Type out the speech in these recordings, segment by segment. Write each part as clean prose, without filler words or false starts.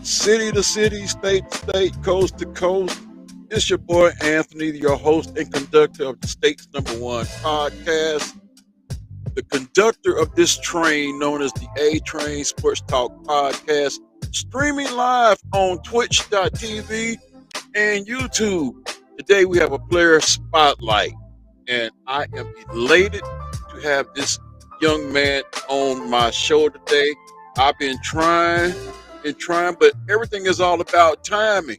City to city, state to state, coast to coast. It's your boy Anthony, your host and conductor of the state's number one podcast, the conductor of this train known as the A Train Sports Talk Podcast, streaming live on twitch.tv and YouTube. Today we have a player spotlight, and I am elated to have this young man on my show today. I've been trying and trying, but everything is all about timing.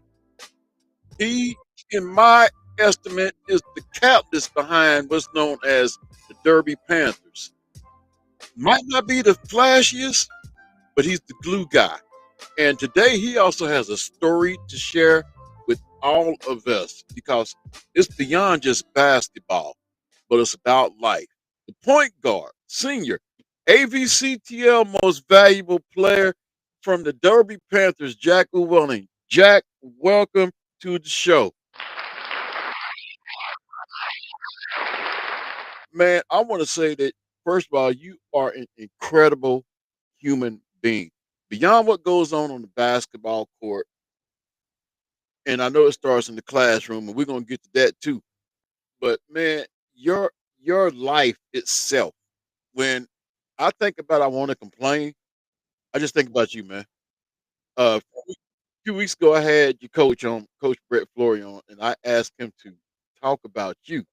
He, in my estimate, is the catalyst behind what's known as the Derby Panthers. Might not be the flashiest, but he's the glue guy. And today he also has a story to share with all of us because it's beyond just basketball, but it's about life. The point guard, senior, AVCTL most valuable player from the Derby Panthers, Jack Llewellyn. Jack, welcome to the show. Man, I want to say that, first of all, you are an incredible human being. Beyond what goes on the basketball court, and I know it starts in the classroom, and we're gonna get to that too. But man, your life itself. When I think about I want to complain, I just think about you, man. A few weeks ago, I had your coach on, Coach Brett Flory on, and I asked him to talk about you,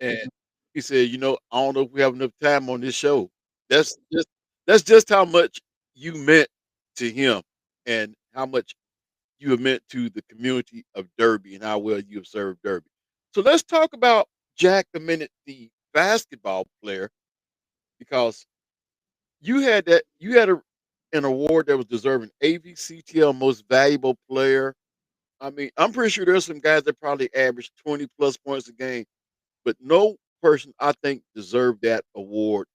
and he said, I don't know if we have enough time on this show. That's just that's just how much you meant to him, and how much you have meant to the community of Derby and how well you have served Derby. So let's talk about Jack a minute, the basketball player, because you had an award that was deserving, AVCTL Most Valuable Player. I mean, I'm pretty sure there's some guys that probably average 20 plus points a game, but no person I think deserved that award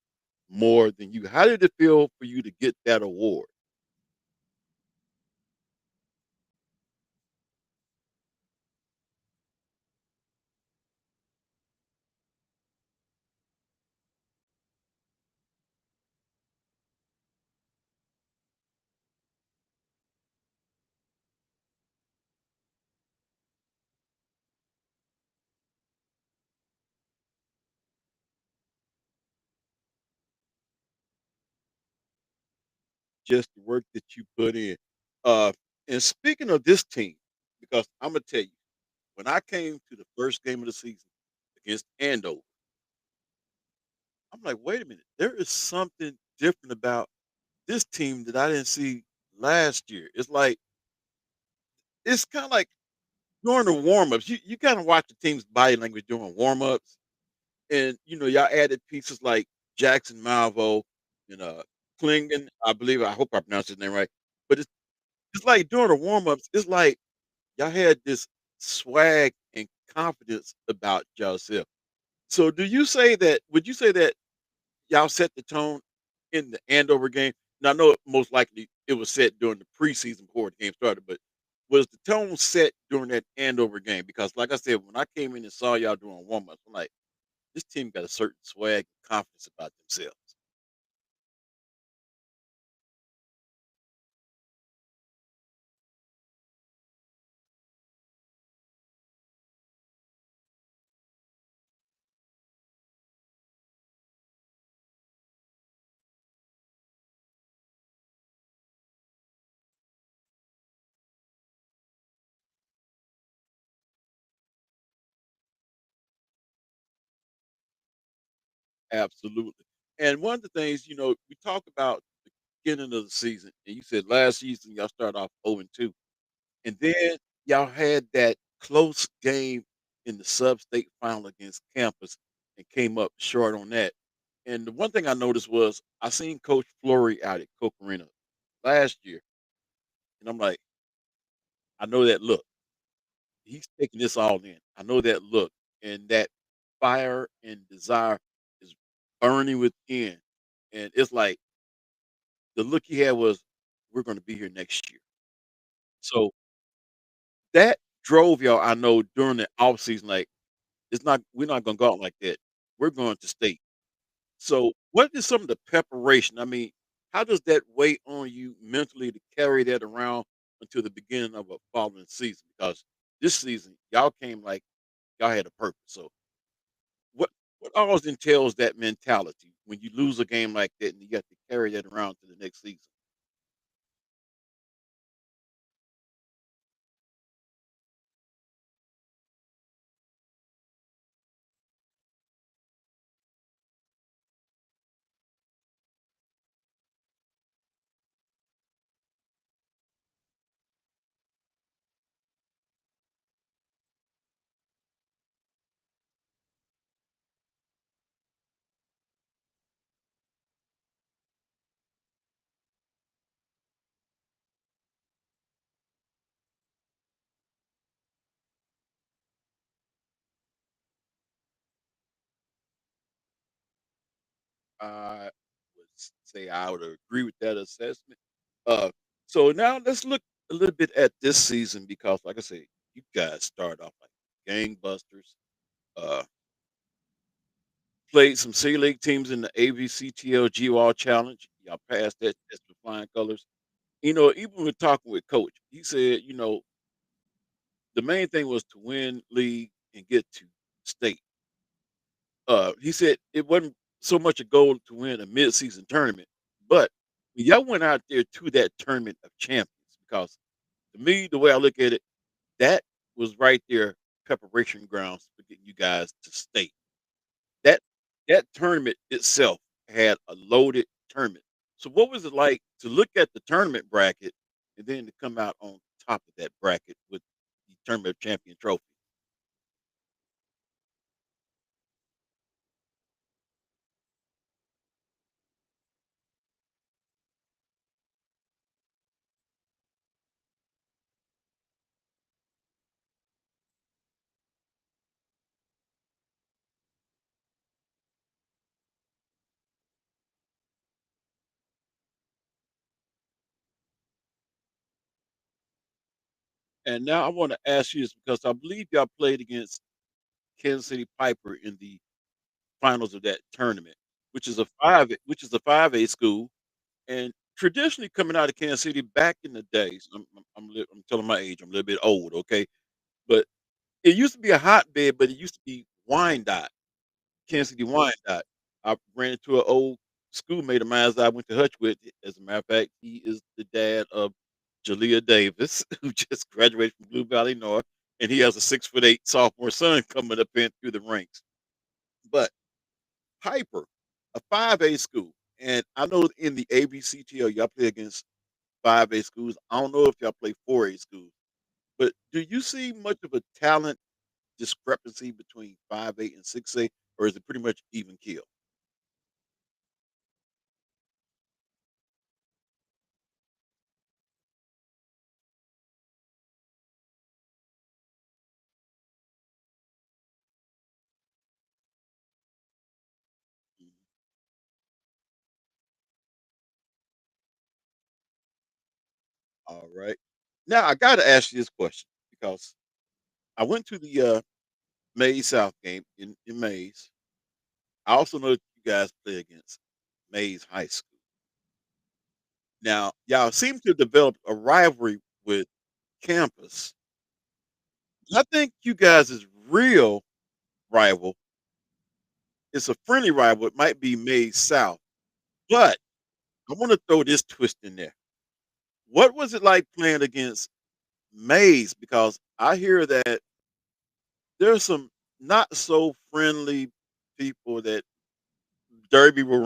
more than you. How did it feel for you to get that award? Just the work that you put in. Uh, and speaking of this team, because I'm gonna tell you, when I came to the first game of the season against Andover, I'm like, wait a minute, there is something different about this team that I didn't see last year. It's kind of like during the warm-ups, you kind of watch the team's body language during warm-ups, and y'all added pieces like Jackson Malvo and Klingon. I hope I pronounced his name right. But it's like during the warm-ups, it's like y'all had this swag and confidence about yourself. So would you say that y'all set the tone in the Andover game? Now I know most likely it was set during the preseason before the game started, but was the tone set during that Andover game? Because like I said, when I came in and saw y'all doing warm-ups, I'm like, this team got a certain swag and confidence about themselves. Absolutely. And one of the things, we talk about the beginning of the season, and you said last season y'all started off 0-2. And then y'all had that close game in the sub-state final against Campus and came up short on that. And the one thing I noticed was I seen Coach Flory out at Coke Arena last year, and I'm like, I know that look. He's taking this all in. I know that look, and that fire and desire is burning within. And it's like the look he had was, we're going to be here next year. So that drove y'all, I know, during the off season, like, we're not gonna go out like that. We're going to state. So what is some of the preparation? I mean, How does that weigh on you mentally to carry that around until the beginning of a following season? Because this season, y'all came like y'all had a purpose. So what what always entails that mentality when you lose a game like that and you got to carry that around to the next season? I say I would agree with that assessment. Uh, so now let's look a little bit at this season because, like I said, you guys started off like gangbusters. Uh, Played some City League teams in the AVCTL GWAL Challenge. Y'all passed that test with flying colors. Even when talking with Coach, he said, the main thing was to win league and get to state. He said it wasn't so much a goal to win a midseason tournament, but when y'all went out there to that tournament of champions. Because to me, the way I look at it, that was right there preparation grounds for getting you guys to state. That that tournament itself had a loaded tournament. So what was it like to look at the tournament bracket and then to come out on top of that bracket with the tournament of champion trophy? And now I want to ask you this because I believe y'all played against Kansas City Piper in the finals of that tournament, which is a 5A school. And traditionally coming out of Kansas City back in the days, I'm telling my age, I'm a little bit old, okay? But it used to be a hotbed, but it used to be Wyandotte, Kansas City Wyandotte. I ran into an old schoolmate of mine that I went to Hutch with. As a matter of fact, he is the dad of Jalea Davis, who just graduated from Blue Valley North, and he has a 6'8" sophomore son coming up in through the ranks. But Piper, a 5A school, and I know in the ABCTL y'all play against 5A schools. I don't know if y'all play 4A schools, but do you see much of a talent discrepancy between 5A and 6A, or is it pretty much even keel? Mhm. All right. Now I got to ask you this question because I went to the Mays South game in Mays. I also know that you guys play against Mays High School. Now, y'all seem to develop a rivalry with campus. I think you guys' real rival is a friendly rival. It might be Mays South, but I want to throw this twist in there. What was it like playing against Mays? Because I hear that there's some not so friendly people that Derby will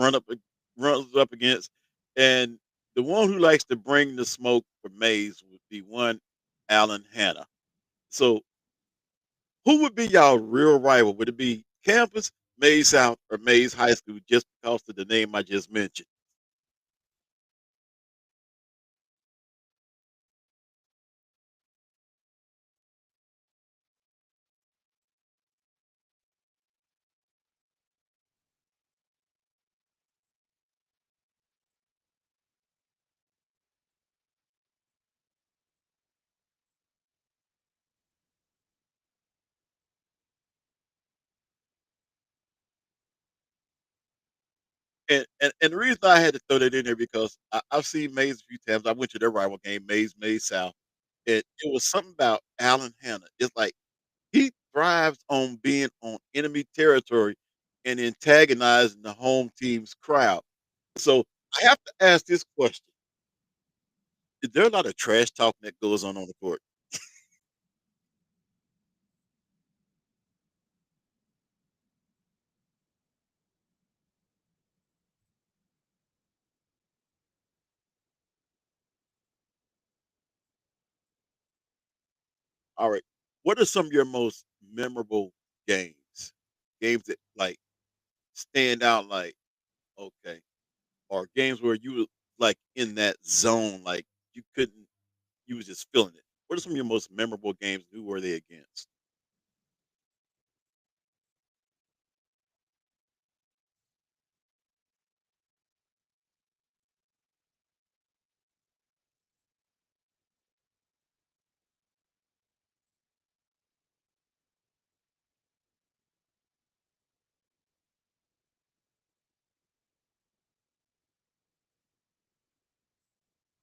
runs up against, and the one who likes to bring the smoke for Mays would be one Alan Hanna. So, who would be y'all real rival? Would it be Campus, Mays South, or Mays High School? Just because of the name I just mentioned. And the reason I had to throw that in there because I've seen Mays a few times. I went to their rival game, Mays South. It was something about Alan Hanna. It's like he thrives on being on enemy territory and antagonizing the home team's crowd. So I have to ask this question: is there a lot of trash talking that goes on the court? All right, what are some of your most memorable games? Games that like stand out, like okay, or games where you were like in that zone, like you couldn't, you was just feeling it. What are some of your most memorable games? Who were they against?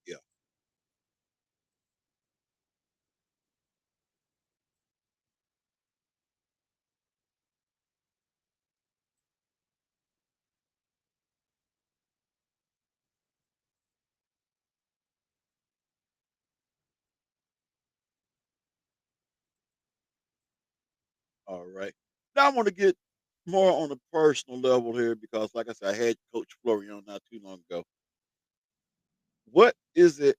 Yeah. All right. Now I want to get more on a personal level here because, like I said, I had Coach Flory on not too long ago. What is it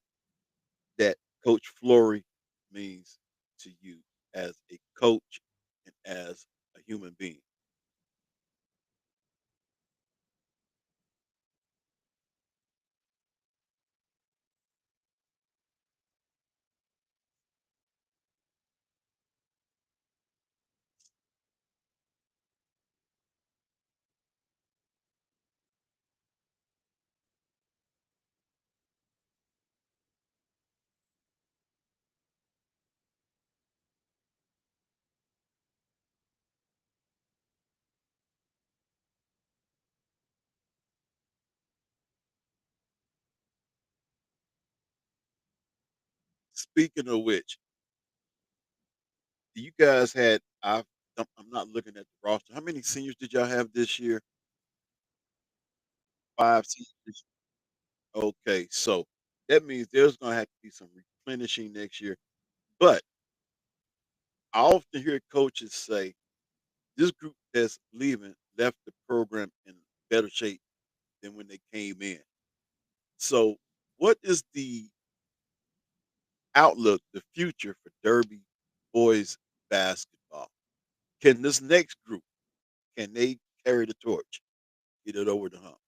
that Coach Flory means to you as a coach and as a human being? Speaking of which, you guys had I'm not looking at the roster. How many seniors did y'all have this year? Five seniors. Okay, so that means there's gonna have to be some replenishing next year. But I often hear coaches say this group that's leaving left the program in better shape than when they came in. So, what is the outlook, the future for Derby boys basketball? Can this next group can they carry the torch, get it over the hump?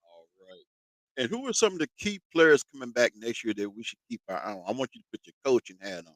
All right. And who are some of the key players coming back next year that we should keep our eye on? I want you to put your coaching hat on.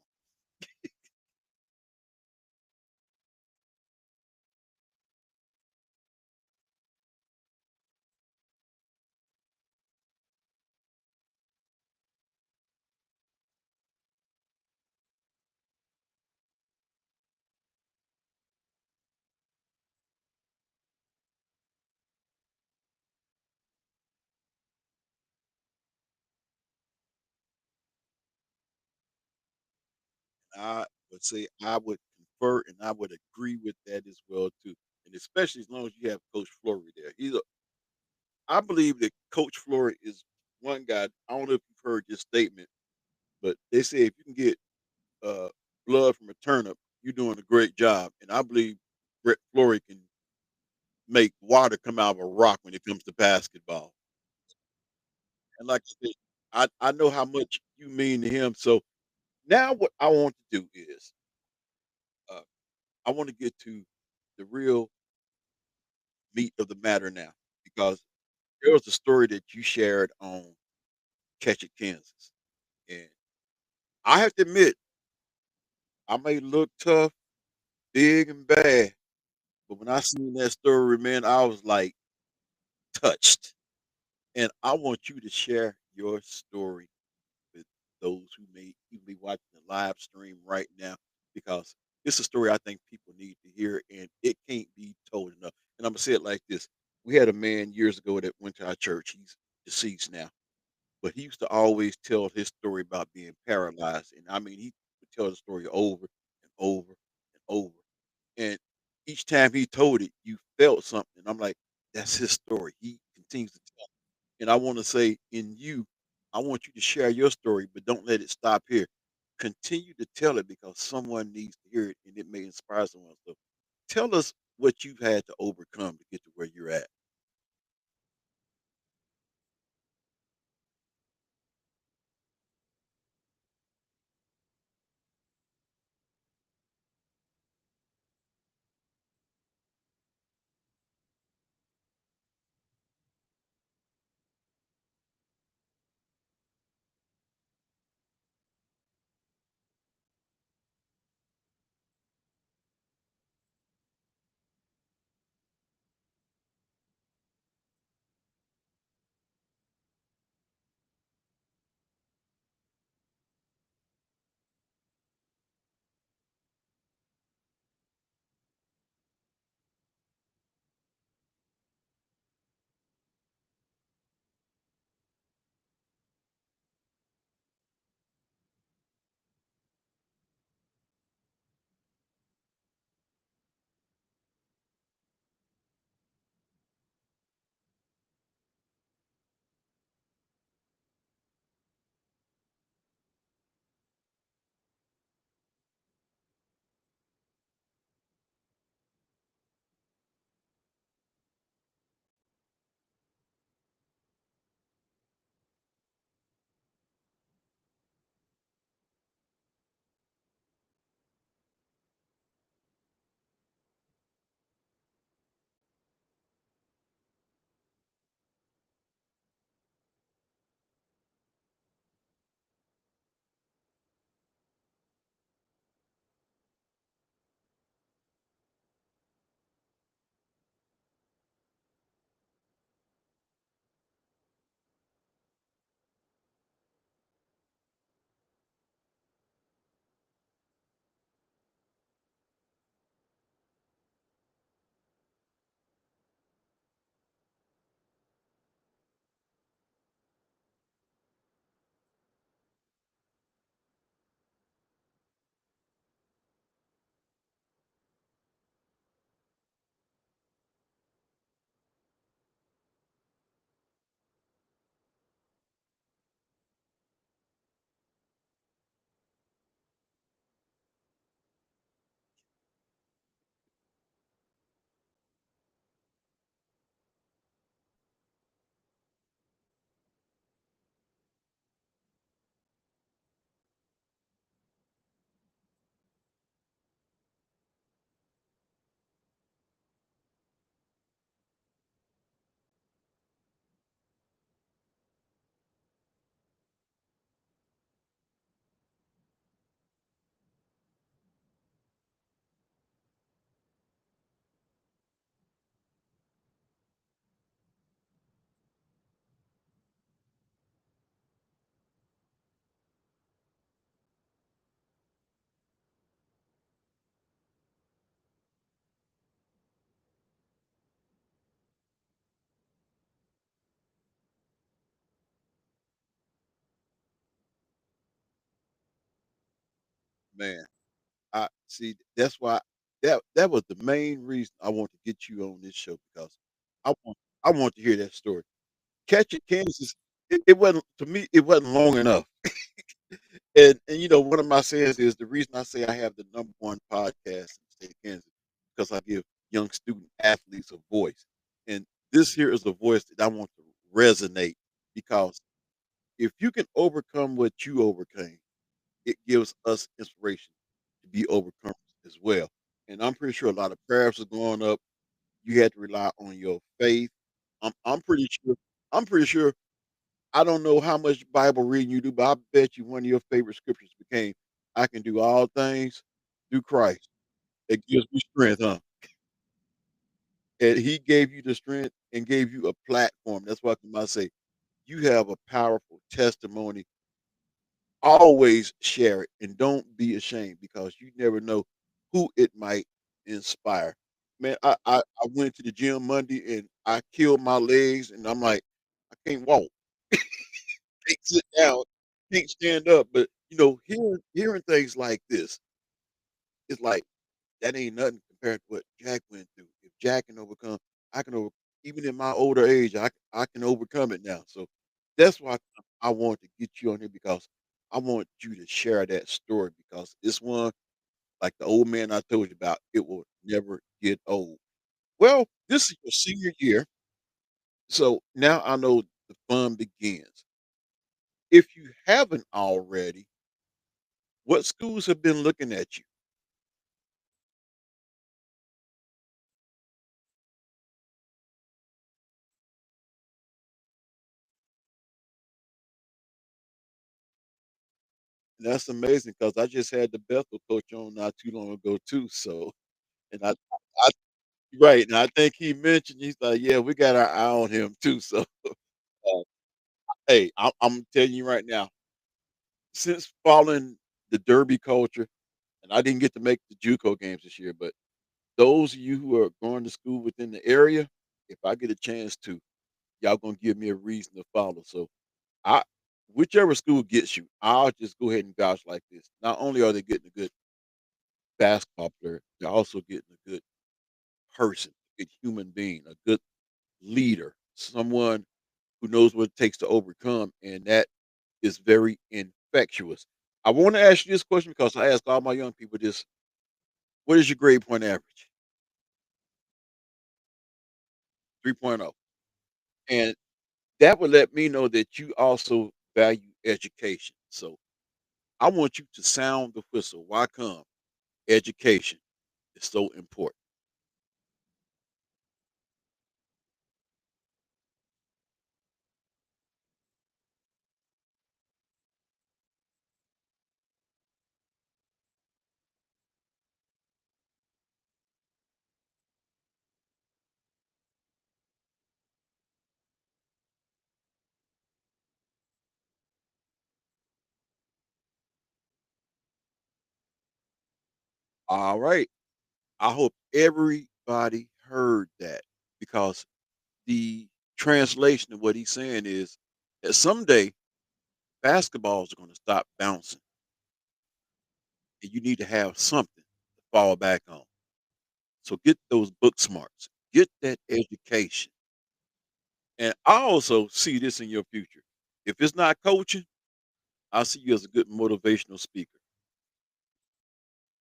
I would say I would confer and I would agree with that as well too. And especially as long as you have Coach Flory there. I believe that Coach Flory is one guy. I don't know if you've heard this statement, but they say if you can get uh, blood from a turnip, you're doing a great job. And I believe Brett Flory can make water come out of a rock when it comes to basketball. And like I said, I know how much you mean to him. So now what I want to do is uh, I want to get to the real meat of the matter now because there was a story that you shared on Ketchick, Kansas. And I have to admit, I may look tough, big, and bad, but when I seen that story, man, I was like touched. And I want you to share your story with those who may be watching the live stream right now because it's a story I think people need to hear and it can't be told enough. And I'm gonna say it like this. We had a man years ago that went to our church. He's deceased now, but he used to always tell his story about being paralyzed. And I mean, he would tell the story over and over and over. And each time he told it, you felt something. I'm like, that's his story. He continues to tell. And I want to say, in you, I want you to share your story, but don't let it stop here. Continue to tell it because someone needs to hear it and it may inspire someone. So tell us what you've had to overcome to get to where you're at. Man, I see that's why that was the main reason I want to get you on this show because I want to hear that story. Catch It Kansas, it wasn't to me, it wasn't long enough. And you know, one of my sayings is the reason I say I have the number one podcast in the state of Kansas because I give young student athletes a voice. And this here is a voice that I want to resonate because if you can overcome what you overcame, it gives us inspiration to be overcomers as well. And I'm pretty sure a lot of prayers are going up. You had to rely on your faith. I'm pretty sure. I'm pretty sure I don't know how much Bible reading you do, but I bet you one of your favorite scriptures became, "I can do all things through Christ that gives me strength," huh? And he gave you the strength and gave you a platform. That's why I say you have a powerful testimony. Always share it and don't be ashamed because you never know who it might inspire. Man, I went to the gym Monday and I killed my legs and I'm like, I can't walk, can't sit down, can't stand up. But hearing things like this, it's like that ain't nothing compared to what Jack went through. If Jack can overcome, I can over even in my older age, I can overcome it now. So that's why I want to get you on here because I want you to share that story because this one, like the old man I told you about, it will never get old. Well, this is your senior year, so now I know the fun begins. If you haven't already, what schools have been looking at you? And that's amazing because I just had the Bethel coach on not too long ago too. So, and I right, and I think he mentioned he's like, yeah, we got our eye on him too. So, uh, hey, I'm telling you right now, since following the Derby culture, and I didn't get to make the JUCO games this year, but those of you who are going to school within the area, if I get a chance to, y'all gonna give me a reason to follow. So, I whichever school gets you, I'll just go ahead and vouch like this. Not only are they getting a good basketball player, they're also getting a good person, a good human being, a good leader, someone who knows what it takes to overcome, and that is very infectious. I want to ask you this question because I ask all my young people this: what is your grade point average? 3.0. And that would let me know that you also value education. So I want you to sound the whistle. Why come? Education is so important. All right. I hope everybody heard that because the translation of what he's saying is that someday basketballs are going to stop bouncing and you need to have something to fall back on. So get those book smarts, get that education. And I also see this in your future. If it's not coaching, I see you as a good motivational speaker.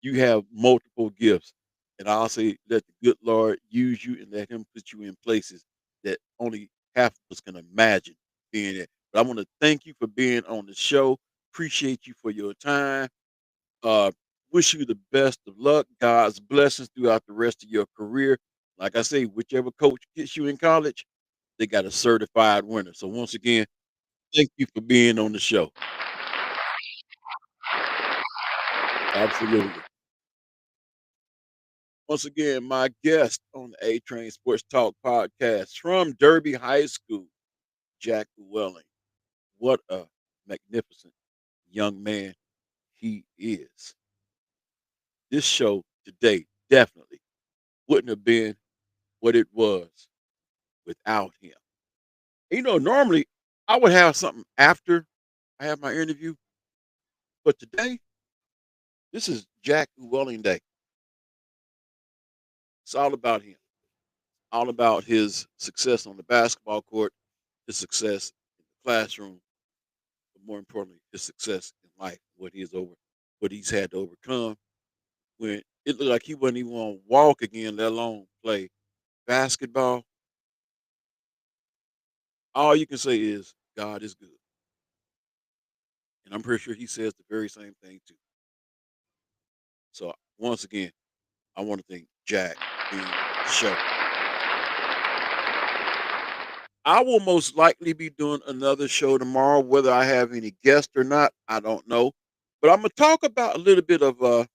You have multiple gifts. And I'll say, let the good Lord use you and let him put you in places that only half of us can imagine being in. But I want to thank you for being on the show. Appreciate you for your time. Uh, wish you the best of luck, God's blessings throughout the rest of your career. Like I say, whichever coach gets you in college, they got a certified winner. So once again, thank you for being on the show. Absolutely. Once again, my guest on the A Train Sports Talk podcast from Derby High School, Jack Llewellyn. What a magnificent young man he is. This show today definitely wouldn't have been what it was without him. Normally I would have something after I have my interview, but today, this is Jack Llewellyn Day. It's all about him, all about his success on the basketball court, his success in the classroom, but more importantly, his success in life, what he's had to overcome when it looked like he wasn't even going to walk again, let alone play basketball. All you can say is God is good, and I'm pretty sure he says the very same thing too. So once again, I want to thank Jack for being on the show. I will most likely be doing another show tomorrow. Whether I have any guests or not, I don't know. But I'm gonna talk about a little bit of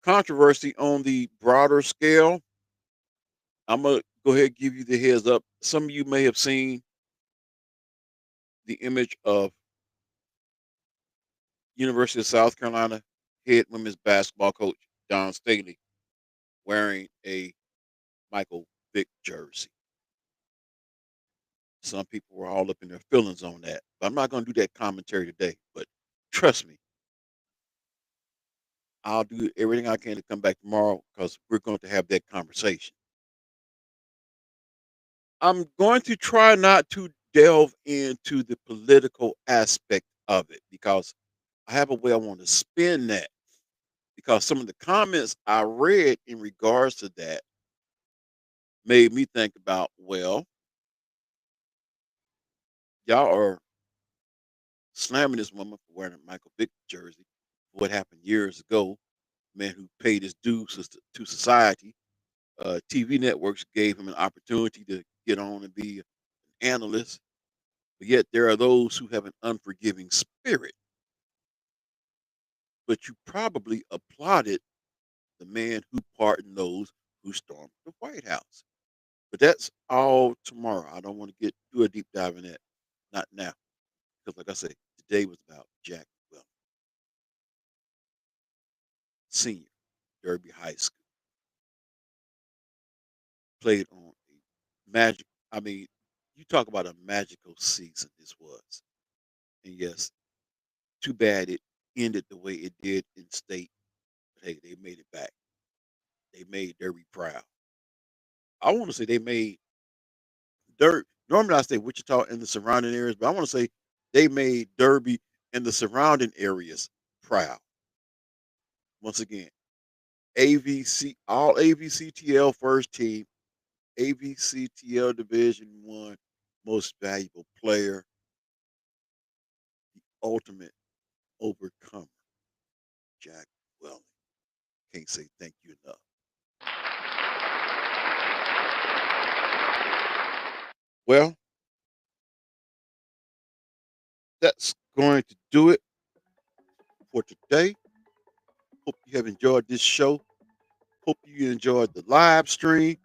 controversy on the broader scale. I'm gonna go ahead and give you the heads up. Some of you may have seen the image of University of South Carolina head women's basketball coach Don Staley wearing a Michael Vick jersey. Some people were all up in their feelings on that. But I'm not going to do that commentary today. But trust me, I'll do everything I can to come back tomorrow because we're going to have that conversation. I'm going to try not to delve into the political aspect of it because I have a way I want to spin that. Because some of the comments I read in regards to that made me think about, well, y'all are slamming this woman for wearing a Michael Vick jersey. What happened years ago? Man who paid his dues to society. TV networks gave him an opportunity to get on and be an analyst, but yet there are those who have an unforgiving spirit. But you probably applauded the man who pardoned those who stormed the White House. But that's all tomorrow. I don't want to do a deep dive in that. Not now. Because like I said, today was about Jack Welch, senior, Derby High School. Played on a magic. I mean, you talk about a magical season this was. And yes, too bad it ended the way it did in state. But hey, they made it back. They made Derby proud. I want to say they made Derby. Normally I say Wichita and the surrounding areas, but I want to say they made Derby and the surrounding areas proud. Once again, AVC, all AVCTL first team, AVCTL Division One, most valuable player, the ultimate overcomer, Jack Welch. Can't say thank you enough. Well, that's going to do it for today. Hope you have enjoyed this show. Hope you enjoyed the live stream.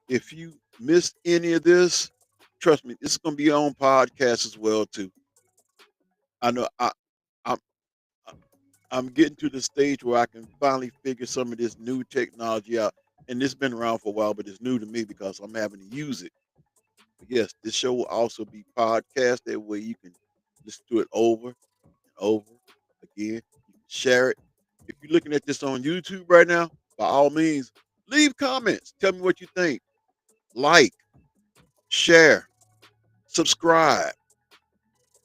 If you missed any of this, trust me, this is going to be on podcast as well too. I know I'm I'm getting to the stage where I can finally figure some of this new technology out. And it's been around for a while, but it's new to me because I'm having to use it. But yes, this show will also be podcast. That way you can listen to it over and over again. You can share it. If you're looking at this on YouTube right now, by all means, leave comments. Tell me what you think. Like, share, subscribe.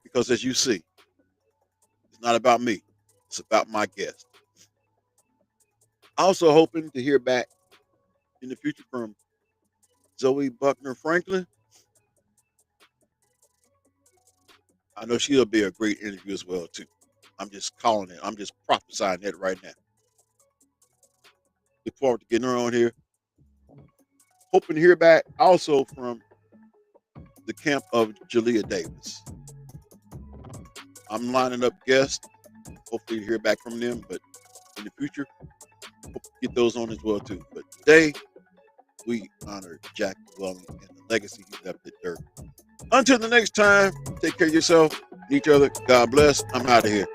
Because as you see, it's not about me. It's about my guest. Also hoping to hear back in the future from Zoe Buckner Franklin. I know she'll be a great interview as well too. I'm just calling it. I'm just prophesying that right now. Look forward to getting her on here. Hoping to hear back also from the camp of Jalea Davis. I'm lining up guests. Hopefully hear back from them, but in the future, hope to get those on as well too. But today, we honor Jack Welch and the legacy he left at Derby. Until the next time, take care of yourself and each other. God bless. I'm out of here.